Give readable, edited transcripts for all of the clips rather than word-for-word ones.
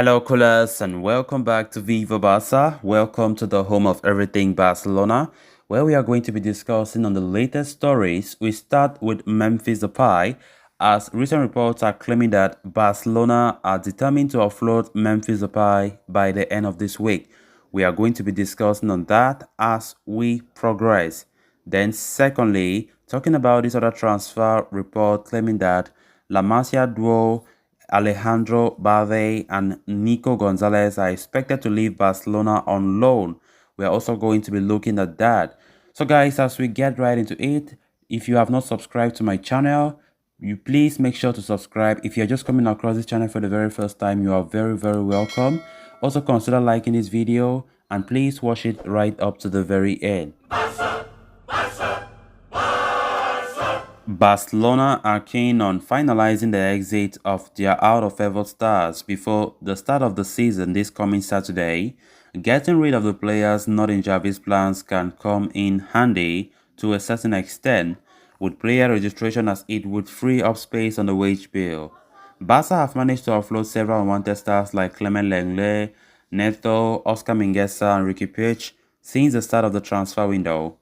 Hello, coolers, and welcome back to Viva Barca. Welcome to the home of everything Barcelona, where we are going to be discussing on the latest stories. We start with Memphis Depay, as recent reports are claiming that Barcelona are determined to offload Memphis Depay by the end of this week. We are going to be discussing on that as we progress. Then, secondly, talking about this other transfer report claiming that La Masia duo Alejandro Balde and Nico Gonzalez are expected to leave Barcelona on loan. We are also going to be looking at that. So guys, as we get right into it, if you have not subscribed to my channel, you please make sure to subscribe. If you're just coming across this channel for the very first time, you are very welcome. Also consider liking this video and please watch it right up to the very end. Barcelona are keen on finalizing the exit of their out-of-favor stars before the start of the season this coming Saturday. Getting rid of the players not in Xavi's plans can come in handy to a certain extent, with player registration, as it would free up space on the wage bill. Barca have managed to offload several unwanted stars like Clement Lenglet, Neto, Oscar Mingueza and Ricky Puig since the start of the transfer window,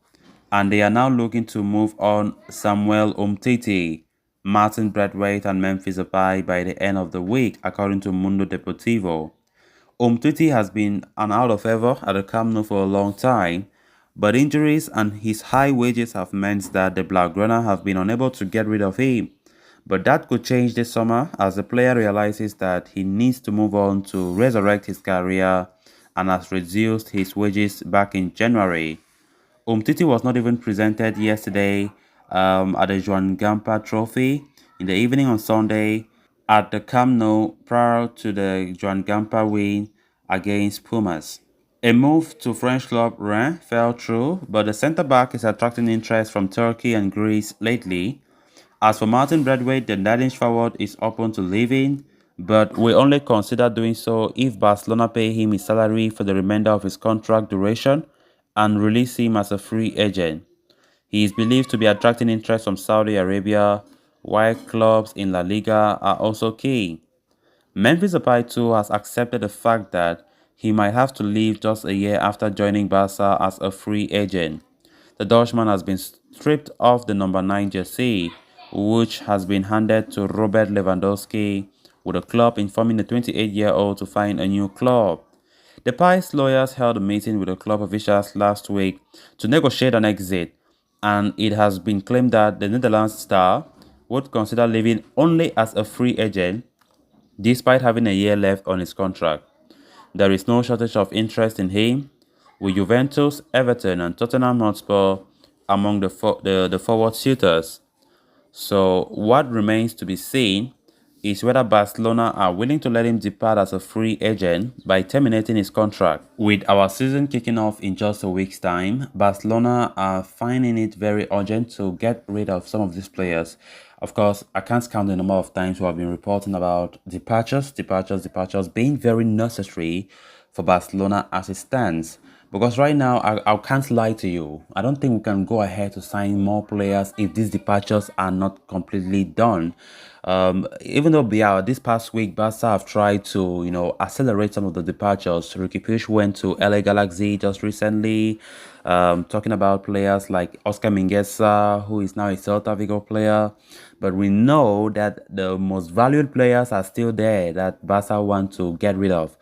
and they are now looking to move on Samuel Umtiti, Martin Braithwaite and Memphis Depay by the end of the week, according to Mundo Deportivo. Umtiti has been an out-of-favor at the Camp Nou for a long time, but injuries and his high wages have meant that the Blaugrana have been unable to get rid of him. But that could change this summer as the player realizes that he needs to move on to resurrect his career and has reduced his wages back in January. Umtiti was not even presented yesterday at the Joan Gamper Trophy in the evening on Sunday at the Camp Nou prior to the Joan Gamper win against Pumas. A move to French club Rennes fell through, but the centre-back is attracting interest from Turkey and Greece lately. As for Martin Braithwaite, the Danish forward is open to leaving, but will only consider doing so if Barcelona pay him his salary for the remainder of his contract duration and release him as a free agent. He is believed to be attracting interest from Saudi Arabia, while clubs in La Liga are also keen. Memphis Depay too has accepted the fact that he might have to leave just a year after joining Barca as a free agent. The Dutchman has been stripped of the number 9 jersey, which has been handed to Robert Lewandowski, with the club informing the 28-year-old to find a new club. Depay's lawyers held a meeting with the club officials last week to negotiate an exit, and it has been claimed that the Netherlands star would consider leaving only as a free agent, despite having a year left on his contract. There is no shortage of interest in him, with Juventus, Everton and Tottenham Hotspur among the forward suitors. So what remains to be seen is whether Barcelona are willing to let him depart as a free agent by terminating his contract. With our season kicking off in just a week's time, Barcelona are finding it very urgent to get rid of some of these players. Of course, I can't count the number of times we have been reporting about departures being very necessary for Barcelona as it stands. Because right now, I can't lie to you. I don't think we can go ahead to sign more players if these departures are not completely done. Even though this past week, Barca have tried to, accelerate some of the departures. Ricky Puig went to LA Galaxy just recently. Talking about players like Oscar Mingueza, who is now a Celta Vigo player. But we know that the most valued players are still there that Barca want to get rid of.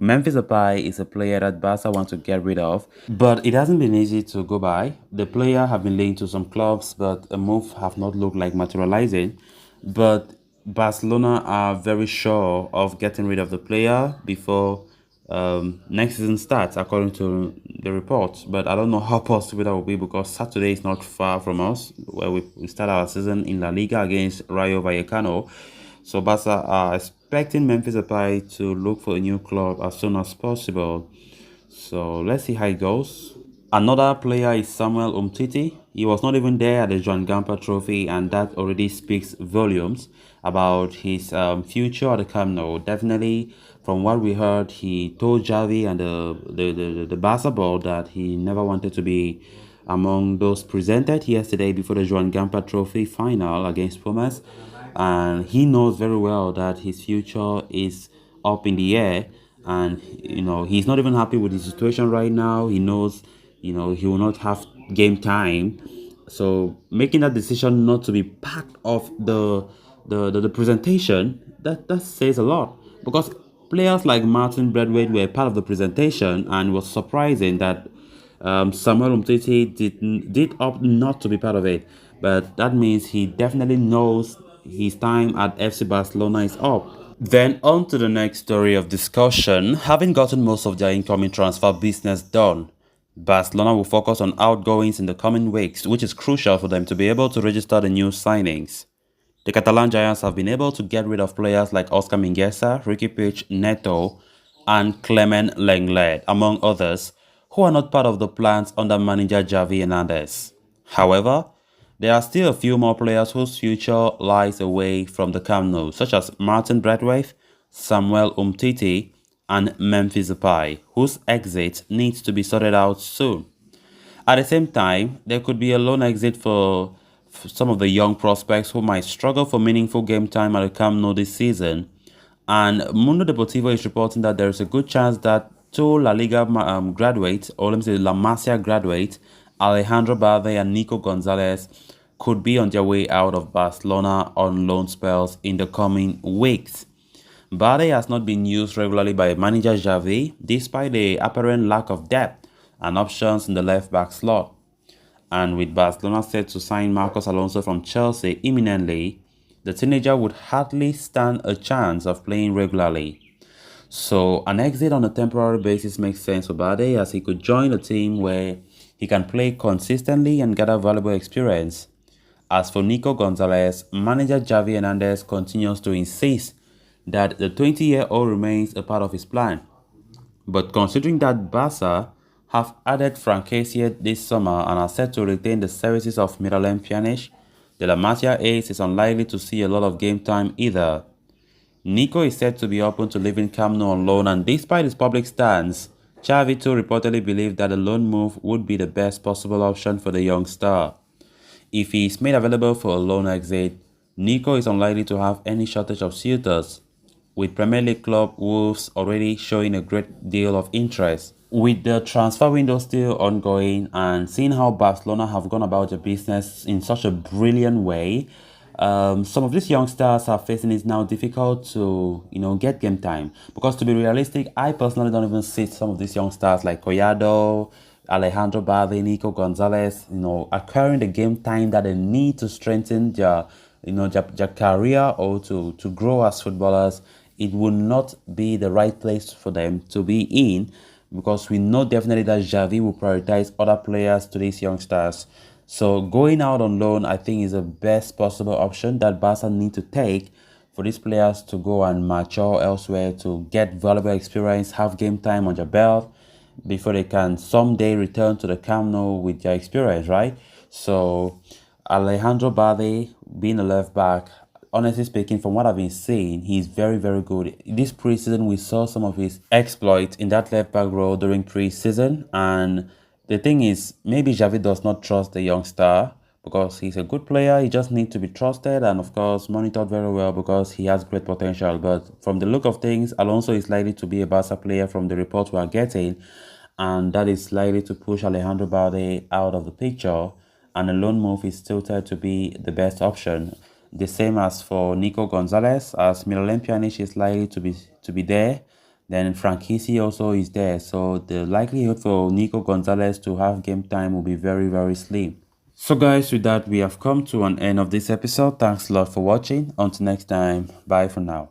Memphis Depay is a player that Barca wants to get rid of, but it hasn't been easy to go by. The player have been linked to some clubs, but a move have not looked like materializing. But Barcelona are very sure of getting rid of the player before next season starts, according to the reports. But I don't know how possible that will be, because Saturday is not far from us, where we start our season in La Liga against Rayo Vallecano. So Barca are expecting Memphis Depay to look for a new club as soon as possible. So let's see how it goes. Another player is Samuel Umtiti. He was not even there at the Joan Gamper Trophy, and that already speaks volumes about his future at the Camp Nou. Definitely, from what we heard, he told Xavi and the Barca board that he never wanted to be among those presented yesterday before the Joan Gamper Trophy final against Pumas. And he knows very well that his future is up in the air, and he's not even happy with the situation right now. He knows he will not have game time, so making that decision not to be part of the presentation, that says a lot, because players like Martin Braithwaite were part of the presentation, and it was surprising that Samuel Umtiti did opt not to be part of it. But that means he definitely knows his time at FC Barcelona is up. Then on to the next story of discussion. Having gotten most of their incoming transfer business done, Barcelona will focus on outgoings in the coming weeks, which is crucial for them to be able to register the new signings. The Catalan Giants have been able to get rid of players like Oscar Mingueza, Ricky Puig, Neto, and Clement Lenglet, among others, who are not part of the plans under manager Xavi Hernandez. However, there are still a few more players whose future lies away from the Camp Nou, such as Martin Braithwaite, Samuel Umtiti, and Memphis Depay, whose exit needs to be sorted out soon. At the same time, there could be a loan exit for some of the young prospects who might struggle for meaningful game time at the Camp Nou this season. And Mundo Deportivo is reporting that there is a good chance that two La Liga graduates, or let me say La Masia graduates, Alejandro Balde and Nico Gonzalez, could be on their way out of Barcelona on loan spells in the coming weeks. Balde has not been used regularly by manager Xavi, despite the apparent lack of depth and options in the left-back slot. And with Barcelona set to sign Marcos Alonso from Chelsea imminently, the teenager would hardly stand a chance of playing regularly. So an exit on a temporary basis makes sense for Balde, as he could join a team where he can play consistently and gather valuable experience. As for Nico Gonzalez, manager Xavi Hernandez continues to insist that the 20-year-old remains a part of his plan. But considering that Barca have added Frank Kessie this summer and are set to retain the services of Miralem Pjanic, the La Masia ace is unlikely to see a lot of game time either. Nico is said to be open to leaving Camp Nou on loan, and despite his public stance, Xavi too reportedly believed that a loan move would be the best possible option for the young star. If he is made available for a loan exit, Nico is unlikely to have any shortage of suitors, with Premier League club Wolves already showing a great deal of interest. With the transfer window still ongoing and seeing how Barcelona have gone about their business in such a brilliant way, some of these young stars are facing it now difficult to get game time, because to be realistic, I personally don't even see some of these young stars like Collado, Alejandro Balde, Nico Gonzalez, acquiring the game time that they need to strengthen their career or to grow as footballers. It would not be the right place for them to be in, because we know definitely that Xavi will prioritize other players to these young stars. So going out on loan, I think, is the best possible option that Barca need to take for these players to go and mature elsewhere, to get valuable experience, have game time on their belt, before they can someday return to the Camp Nou with their experience, right? So Alejandro Balde, being a left back, honestly speaking, from what I've been seeing, he's very, very good. This preseason, we saw some of his exploits in that left back role during preseason. And the thing is, maybe Xavi does not trust the young star, because he's a good player. He just needs to be trusted and, of course, monitored very well, because he has great potential. But from the look of things, Alonso is likely to be a Barca player from the reports we are getting, and that is likely to push Alejandro Balde out of the picture, and a loan move is tilted to be the best option. The same as for Nico Gonzalez, as Miralem Pjanic is likely to be there, then Frank Kessie also is there. So the likelihood for Nico Gonzalez to have game time will be very, very slim. So guys, with that, we have come to an end of this episode. Thanks a lot for watching. Until next time, bye for now.